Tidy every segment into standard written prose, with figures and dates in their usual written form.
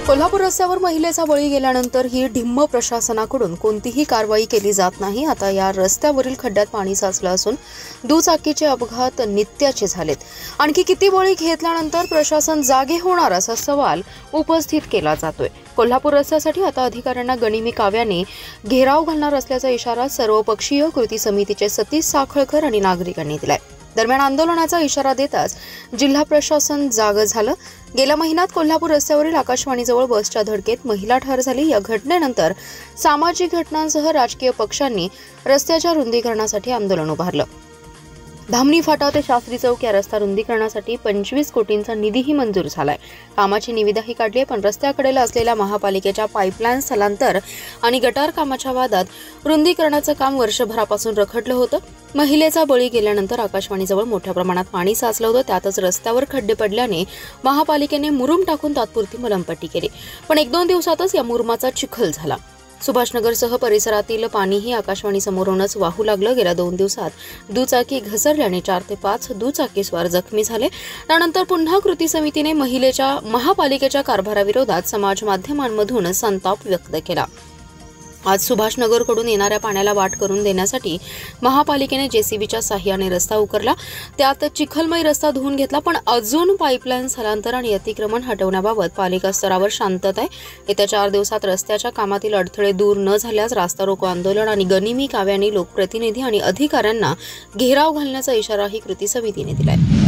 कोल्हापूर रस्त्यावर महिलेचा बळी गेल्यानंतर ही ढिम्म प्रशासनाकडून कोणतीही कारवाई केली जात नाही। आता या रस्त्यावरील खड्ड्यात पाणी साचलं असून दुचाकीचे अपघात नित्याचे झालेत। आणखी किती बळी घेतल्यानंतर प्रशासन जागे होणार असा सवाल उपस्थित केला जातोय। कोल्हापूर रस्त्यासाठी आता अधिकाऱ्यांना गनिमी काव्याने घेराव घालणार असल्याचा इशारा सर्वपक्षीय कृती समितीचे सतीश साखळकर आणि नागरिकांनी दिलाय। दरम्यान आंदोलनाचा इशारा देताच जिल्हा प्रशासन जागं झालं। गेल्या महिन्यात कोल्हापूर रस्त्यावरील आकाशवाणीजवळ बसच्या धडकेत महिला ठार झाली। या घटनेनंतर सामाजिक घटनांसह राजकीय पक्षांनी रस्त्याच्या रुंदीकरणासाठी आंदोलन उभारलं। धामणी फाटा ते शास्त्री चौक या रस्ता रुंदीकरणासाठी 25 कोटींचा निधीही मंजूर झालाय। कामाची निविदाही काढली आहे, पण रस्त्याकडेला असलेल्या महापालिकेच्या पाईपलाईन स्थलांतर आणि गटार कामाच्या वादात रुंदीकरणाचं काम वर्षभरापासून रखडलं होतं। महिलेचा बळी गेल्यानंतर आकाशवाणीजवळ मोठ्या प्रमाणात पाणी साचलं होतं। त्यातच रस्त्यावर खड्डे पडल्याने महापालिकेने मुरुम टाकून तात्पुरती मलमपट्टी केली, पण 1-2 दिवसातच या मुरुमाचा चिखल झाला। सुभाषनगरसह परिसरातील पाणीही आकाशवाणीसमोरूनच वाहू लागलं। गेल्या 2 दिवसात दुचाकी घसरल्याने 4 ते 5 दुचाकीस्वार जखमी झाले। त्यानंतर पुन्हा कृती समितीने महिलेच्या महापालिकेच्या कारभाराविरोधात समाज माध्यमांमधून संताप व्यक्त केला। आज सुभाषनगरकडून येणाऱ्या पाण्याला वाट करून देण्यासाठी महापालिकेने जेसीबीच्या साह्याने रस्ता उकरला। त्यात चिखलमय रस्ता धुवून घेतला, पण अजून पाईपलाईन स्थलांतर आणि अतिक्रमण हटवण्याबाबत पालिका स्तरावर शांतता आहे। येत्या 4 दिवसात रस्त्याच्या कामातील अडथळे दूर न झाल्यास रास्ता रोको आंदोलन आणि गनिमी काव्याने लोकप्रतिनिधी आणि अधिकाऱ्यांना घेराव घालण्याचा इशाराही कृती समितीने दिलाय।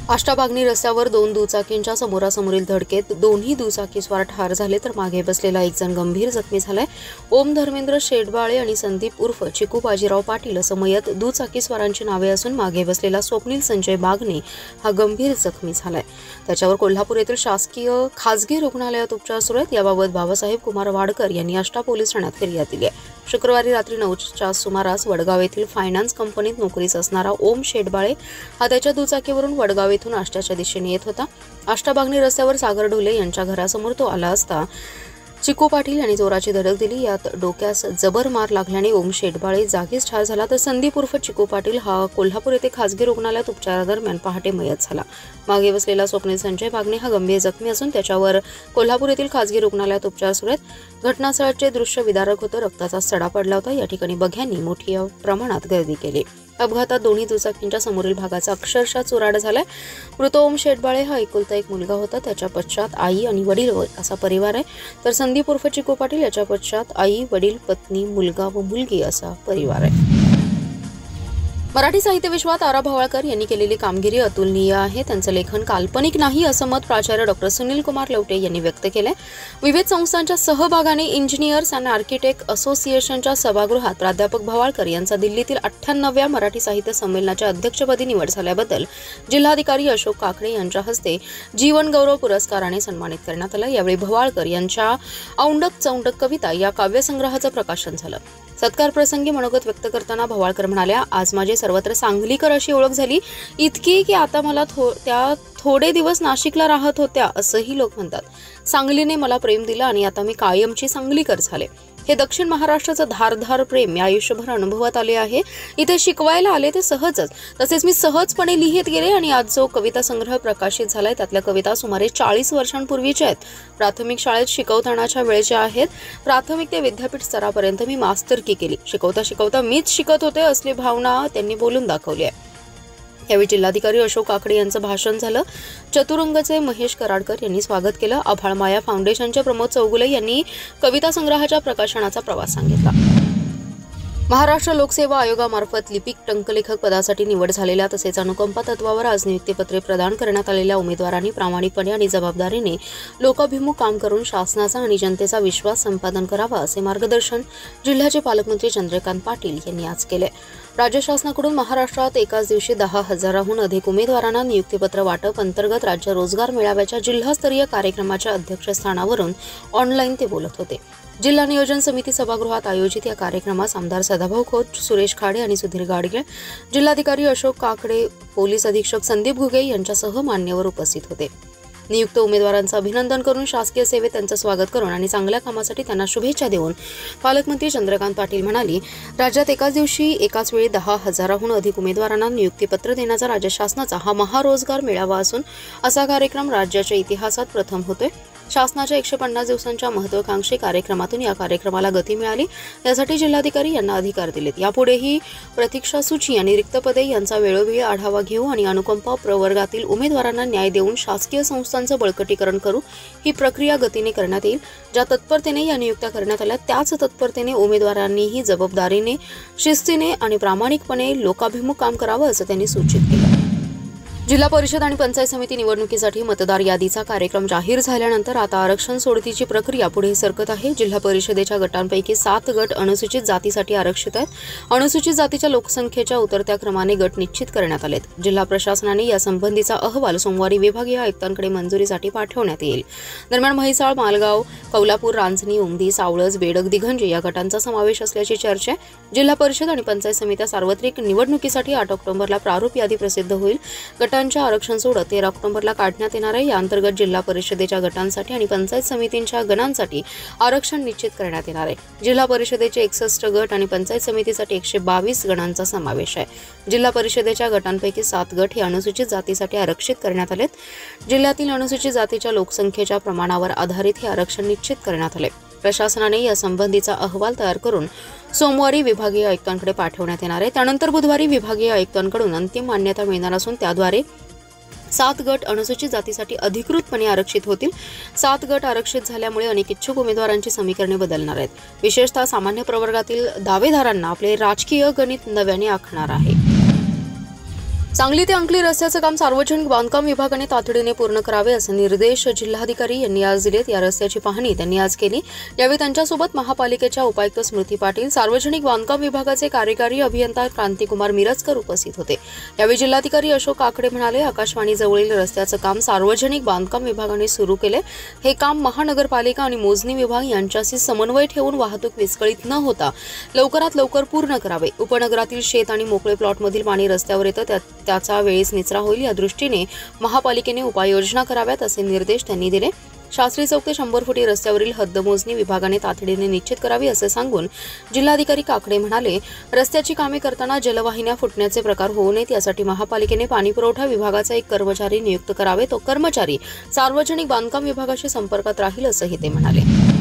आष्टाबागणी रस्त्यावर 2 दुचाकींच्या समोरासमोरील धडकेत दोन्ही दुचाकीस्वार ठार झाले, तर मागे बसलेला एक जण गंभीर जखमी झालाय। ओम धर्मेंद्र शेडबाळे आणि संदीप उर्फ चिकू बाजीराव पाटील असं मयत दुचाकीस्वारांची नावे असून मागे बसलेला स्वप्नील संजय बागणे हा गंभीर जखमी झालाय। त्याच्यावर कोल्हापूर येथील शासकीय खासगी रुग्णालयात उपचार सुरू आहेत। याबाबत बाबासाहेब कुमार वाडकर यांनी आष्टा पोलीस ठाण्यात फिर्याद दिली आहे। शुक्रवारी रात्री 9च्या सुमारास वडगाव येथील फायनान्स कंपनीत नोकरीस असणारा ओम शेडबाळे हा त्याच्या दुचाकीवरून वडगाव येथून आष्ट्याच्या दिशेने येत होता। आष्टाबागणी रस्त्यावर सागर ढोले यांच्या घरासमोर तो आला असता चिकू पाटील यांनी जोराची धडक दिली। यात डोक्यास जबर मार लागल्याने ओम शेडबाळे जागीच ठार झाला, तर संदीप उर्फ चिकू पाटील हा कोल्हापूर येथे खासगी रुग्णालयात उपचारादरम्यान पहाटे मयत झाला। मागे बसलेला स्वप्नील संजय बागणे हा गंभीर जखमी असून त्याच्यावर कोल्हापूर येथील खासगी रुग्णालयात उपचार सुरू आहेत। घटनास्थळाचे दृश्य विदारक होतं। रक्ताचा सडा पडला होता। या ठिकाणी बघ्यांनी मोठ्या प्रमाणात गर्दी केली। अपघातात दोन्ही दुचाकींच्या समोरील भागाचा अक्षरशः चुराड झालाय। मृत ओम शेडबाळे हा एकुलता एक मुलगा होता। त्याच्या पश्चात आई आणि वडील असा परिवार आहे, तर संदीप उर्फ चिकू पाटील याच्या पश्चात आई, वडील, पत्नी, मुलगा व मुलगी असा परिवार आहे। मराठी साहित्य विश्वात आरा भवाळकर यांनी केलेली कामगिरी अतुलनीय आहे। त्यांचं लेखन काल्पनिक नाही असं मत प्राचार्य डॉ. सुनील कुमार लवटे यांनी व्यक्त केलंय। विविध संस्थांच्या सहभागाने इंजिनियर्स अँड आर्किटेक्ट असोसिएशनच्या सभागृहात प्राध्यापक भवाळकर यांचा दिल्लीतील 98व्या मराठी साहित्य संमेलनाच्या अध्यक्षपदी निवड झाल्याबद्दल जिल्हाधिकारी अशोक काकडे यांच्या हस्ते जीवन गौरव पुरस्काराने सन्मानित करण्यात आलं। यावेळी भवाळकर यांच्या औंडक चौंडक कविता या काव्यसंग्रहाचं प्रकाशन झालं। सत्कार प्रसंगी मनोगत व्यक्त करताना भवाळकर म्हणाल्या, आज माझे सर्वत्र सांगलीकर अशी ओळख झाली, इतकी की आता मला त्या थोडे दिवस नाशिकला राहत होत्या असंही लोक म्हणतात। सांगलीने मला प्रेम दिलं आणि आता मी कायमची सांगलीकर झाले। हे दक्षिण महाराष्ट्राचं धारधार प्रेम मी आयुष्यभर अनुभवात आले आहे। इथे शिकवायला आले ते सहजच, तसेच मी सहजपणे लिहित गेले आणि आज जो कविता संग्रह प्रकाशित झालाय त्यातल्या कविता सुमारे 40 वर्षांपूर्वीच्या आहेत। प्राथमिक शाळेत शिकवतानाच्या वेळेच्या आहेत। प्राथमिक ते विद्यापीठ स्तरापर्यंत मी मास्तरकी केली। शिकवता शिकवता मीच शिकत होते असली भावना त्यांनी बोलून दाखवली आहे। यावेळी जिल्हाधिकारी अशोक काकडे यांचं भाषण झालं। चतुरंगचे महेश कराडकर यांनी स्वागत केलं। आभाळमाया फाउंडेशनचे प्रमोद चौगुले यांनी कविता संग्रहाच्या प्रकाशनाचा प्रवास सांगितला। महाराष्ट्र लोकसेवा आयोगामार्फत लिपिक टंकलेखक पदासाठी निवड झालेल्या तसेच अनुकंपा तत्वावर आज नियुक्तीपत्रे प्रदान करण्यात आलेल्या उमेदवारांनी प्रामाणिकपणे आणि जबाबदारीने लोकाभिमुख काम करून शासनाचा आणि जनतेचा विश्वास संपादन करावा असे मार्गदर्शन जिल्ह्याचे पालकमंत्री चंद्रकांत पाटील यांनी आज केले। राज्य शासनाकडून महाराष्ट्रात एकाच दिवशी 10,000हून अधिक उमेदवारांना नियुक्तीपत्र वाटप अंतर्गत राज्य रोजगार मेळाव्याच्या जिल्हास्तरीय कार्यक्रमाच्या अध्यक्षस्थानावरून ऑनलाईन ते बोलत होते। जिल्हा नियोजन समिती सभागृहात आयोजित या कार्यक्रमास आमदार सदाभाऊ खोत, सुरेश खाडे आणि सुधीर गाडगे, जिल्हाधिकारी अशोक काकडे, पोलीस अधीक्षक संदीप घुगे यांच्यासह मान्यवर उपस्थित होते। नियुक्त उमेदवारांचं अभिनंदन करून शासकीय सेवेत त्यांचं स्वागत करून आणि चांगल्या कामासाठी त्यांना शुभेच्छा देऊन पालकमंत्री चंद्रकांत पाटील म्हणाले, राज्यात एकाच दिवशी एकाच वेळी 10,000हून अधिक उमेदवारांना नियुक्तीपत्र देण्याचा राज्य शासनाचा हा महारोजगार मेळावा असून असा कार्यक्रम राज्याच्या इतिहासात प्रथम होतोय। शासनाच्या 150 दिवसांच्या महत्त्वाकांक्षी कार्यक्रमातून या कार्यक्रमाला गती मिळाली, यासाठी जिल्हाधिकारी यांना अधिकार दिलेत। यापुढेही प्रतीक्षा सूची आणि रिक्त पदे यांचा वेळोवेळी आढावा घेऊ आणि अनुकंपा प्रवर्गातील उमेदवारांना न्याय देऊन शासकीय संस्थांचं बळकटीकरण करू। ही प्रक्रिया गतीने करण्यात येईल। ज्या तत्परतेने या नियुक्त्या करण्यात आल्या त्याच तत्परतेने उमेदवारांनीही जबाबदारीने, शिस्तीने आणि प्रामाणिकपणे लोकाभिमुख काम करावं असं त्यांनी सूचित केलं। जिल्हा परिषद आणि पंचायत समिती निवडणुकीसाठी मतदार यादीचा कार्यक्रम जाहीर झाल्यानंतर आता आरक्षण सोडतीची प्रक्रिया पुढे सरकत आहे। जिल्हा परिषदेच्या गटांपैकी 7 गट अनुसूचित जातीसाठी आरक्षित आहेत। अनुसूचित जातीच्या लोकसंख्येच्या उतरत्या क्रमाने गट निश्चित करण्यात आलेत। जिल्हा प्रशासनाने या संबंधीचा अहवाल सोमवारी विभागीय आयुक्तांकडे मंजुरीसाठी पाठवण्यात येईल। दरम्यान म्हैसाळ, मालगाव, कौलापूर, रांजणी, उमदी, सावळज, बेडग, दिघंजे या गटांचा समावेश असल्याची चर्चा आहे। जिल्हा परिषद आणि पंचायत समित्या सार्वत्रिक निवडणुकीसाठी 8 ऑक्टोबरला प्रारूप यादी प्रसिद्ध होईल। गटांच्या आरक्षण सोडत 13 ऑक्टोबरला काढण्यात येणार आहे। या अंतर्गत जिल्हा परिषदेच्या गटांसाठी आणि पंचायत समितींच्या गणांसाठी आरक्षण निश्चित करण्यात येणार आहे। जिल्हा परिषदेचे 61 गट आणि पंचायत समितीसाठी 122 गणांचा समावेश आहे। जिल्हा परिषदेच्या गटांपैकी 7 गट हे अनुसूचित जातीसाठी आरक्षित करण्यात आलेत। जिल्ह्यातील अनुसूचित जातीच्या लोकसंख्येच्या प्रमाणावर आधारित हे आरक्षण निश्चित करण्यात आले। प्रशासनाने या संबंधीचा अहवाल तयार करून सोमवारी विभागीय आयुक्तांकडे पाठवण्यात येणार आहे। त्यानंतर बुधवारी विभागीय आयुक्तांकडून अंतिम मान्यता मिळणार असून त्याद्वारे 7 गट अनुसूचित जातीसाठी अधिकृतपणे आरक्षित होतील। 7 गट आरक्षित झाल्यामुळे अनेक इच्छुक उमेदवारांची समीकरणे बदलणार आहेत। विशेषतः सामान्य प्रवर्गातील दावेदारांना आपले राजकीय गणित नव्याने आखणार आहे। सांगली ते अंकली रस्त्याचं काम सार्वजनिक बांधकाम विभागाने तातडीने पूर्ण करावे असे निर्देश जिल्हाधिकारी यांनी आज दिलेत। या रस्त्याची पाहणी त्यांनी आज केली। यावेळी त्यांच्यासोबत महापालिकेच्या उपायुक्त स्मृती पाटील, सार्वजनिक बांधकाम विभागाचे कार्यकारी अभियंता क्रांतिकुमार मिरजकर उपस्थित होते। यावेळी जिल्हाधिकारी अशोक काकडे म्हणाले, आकाशवाणीजवळील रस्त्याचं काम सार्वजनिक बांधकाम विभागाने सुरू केले। हे काम महानगरपालिका आणि मोजणी विभाग यांच्याशी समन्वय ठेवून वाहतूक विस्कळीत न होता लवकरात लवकर पूर्ण करावे। उपनगरातील शेत आणि मोकळे प्लॉटमधील पाणी रस्त्यावर येतं, त्याचा वेळेस निचरा होईल या दृष्टीने महापालिकेने उपाययोजना कराव्यात असे निर्देश त्यांनी दिले। शास्त्री चौक ते 100 फुटी रस्त्यावरील हद्दमोजणी विभागाने तातडीने निश्चित करावी असे सांगून जिल्हाधिकारी काकडे म्हणाले, रस्त्याची कामे करताना जलवाहिन्या फुटण्याचे प्रकार होऊ नयेत यासाठी महापालिकेने पाणीपुरवठा विभागाचा एक कर्मचारी नियुक्त करावे। तो कर्मचारी सार्वजनिक बांधकाम विभागाशी संपर्कात राहील असंही ते म्हणाले।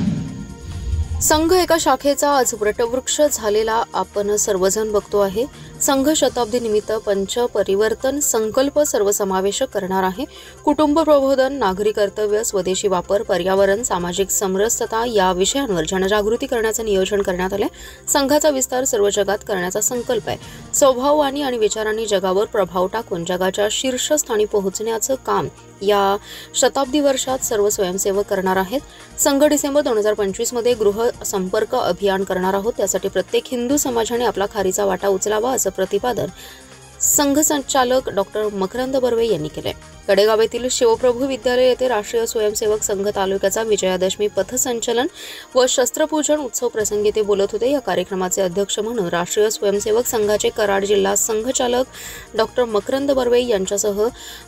संघ एका शाखेचा आज वटवृक्ष झालेला आपण सर्वजण बघतो आहे। संघ शताब्दी निमित्त पंचपरिवर्तन संकल्प सर्वसमावेशक करणार आहे। कुटुंब प्रबोधन, नागरी कर्तव्य, स्वदेशी वापर, पर्यावरण, सामाजिक समरसता या विषयांवर जनजागृती करण्याचे नियोजन करण्यात आले। संघाचा विस्तार सर्व जगात करण्याचा संकल्प आहे। स्वभावानी आणि विचारांनी जगावर प्रभाव टाकून जगाच्या शीर्षस्थानी पोहोचण्याचं काम या शताब्दी वर्षात सर्व स्वयंसेवक करणार आहेत। संघ डिसेंबर 2025 मध्ये गृह संपर्क अभियान करणार आहोत। त्यासाठी प्रत्येक हिंदू समाजाने आपला खारीचा वाटा उचलावा असं प्रतिपादन संघ संचालक डॉक्टर मकरंद बर्वे यांनी केले। कडेगाव येथील शिवप्रभू विद्यालय येथे राष्ट्रीय स्वयंसेवक संघ तालुक्याचा विजयादशमी पथसंचलन व शस्त्रपूजन उत्सव प्रसंगी ते बोलत होते। या कार्यक्रमाचे अध्यक्ष म्हणून राष्ट्रीय स्वयंसेवक संघाचे कराड जिल्हा संघचालक डॉक्टर मकरंद बर्वे यांच्यासह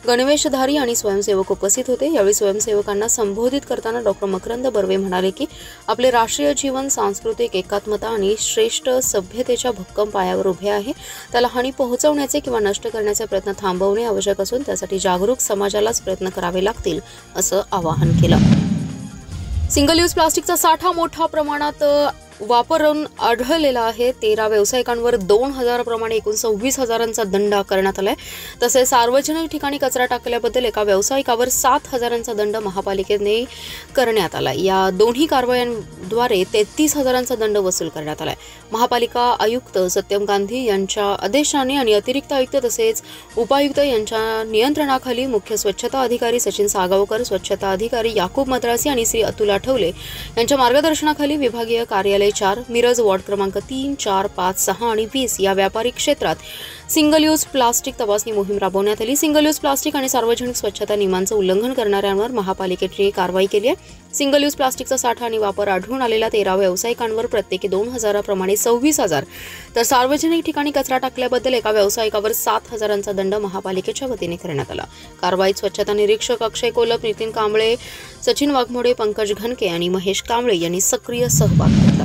गणवेशधारी आणि स्वयंसेवक उपस्थित होते। यावेळी स्वयंसेवकांना संबोधित करताना डॉक्टर मकरंद बर्वे म्हणाले की आपले राष्ट्रीय जीवन सांस्कृतिक एकात्मता आणि श्रेष्ठ सभ्यतेच्या भक्कम पायावर उभे आहे। त्याला हानी पोहोचवण्याचे किंवा नष्ट करण्याचे प्रयत्न थांबवणे आवश्यक असून त्यासाठी जागरूक समाजालाच प्रयत्न करावे लागतील असं आवाहन केलं। सिंगल यूज प्लास्टिकचा साठा मोठ्या प्रमाणात वापरून आढळलेला आहे। 13 व्यावसायिकांवर 2000 प्रमाणे एकूण 26,000चा दंड आकारण्यात आलाय। तसेच सार्वजनिक ठिकाणी कचरा टाकल्याबद्दल एका व्यावसायिकावर 7,000चा दंड महापालिकेने करण्यात आला। या दोन्ही कारवायांद्वारे 33,000चा दंड वसूल करण्यात आलाय। महापालिका आयुक्त सत्यम गांधी यांच्या आदेशाने आणि अतिरिक्त आयुक्त तसेच उपायुक्त यांच्या नियंत्रणाखाली मुख्य स्वच्छता अधिकारी सचिन सागावकर, स्वच्छता अधिकारी याकूब मद्रासी आणि श्री अतुल आठवले यांच्या मार्गदर्शनाखाली विभागीय कार्यालय 4 मिरज वॉर्ड क्रमांक 3, 4, 5, 6 आणि 20 या व्यापारी क्षेत्रात सिंगल यूज प्लास्टिक तपासणी मोहीम राबवण्यात आली। सिंगल यूज प्लास्टिक आणि सार्वजनिक स्वच्छता नियमांचं उल्लंघन करणाऱ्यांवर महापालिकेची कारवाई केली आहे। सिंगल यूज प्लास्टिकचा साठा आणि वापर आढळून आलेल्या 13 व्यावसायिकांवर प्रत्येकी 2,000 प्रमाणे 26,000 तर सार्वजनिक ठिकाणी कचरा टाकल्याबद्दल एका व्यावसायिकावर 7,000चा दंड महापालिकेच्या वतीने करण्यात आला। कारवाईत स्वच्छता निरीक्षक अक्षय कोलप, नितीन कांबळे, सचिन वाघमोडे, पंकज घनके आणि महेश कांबळे यांनी सक्रिय सहभाग घेतला।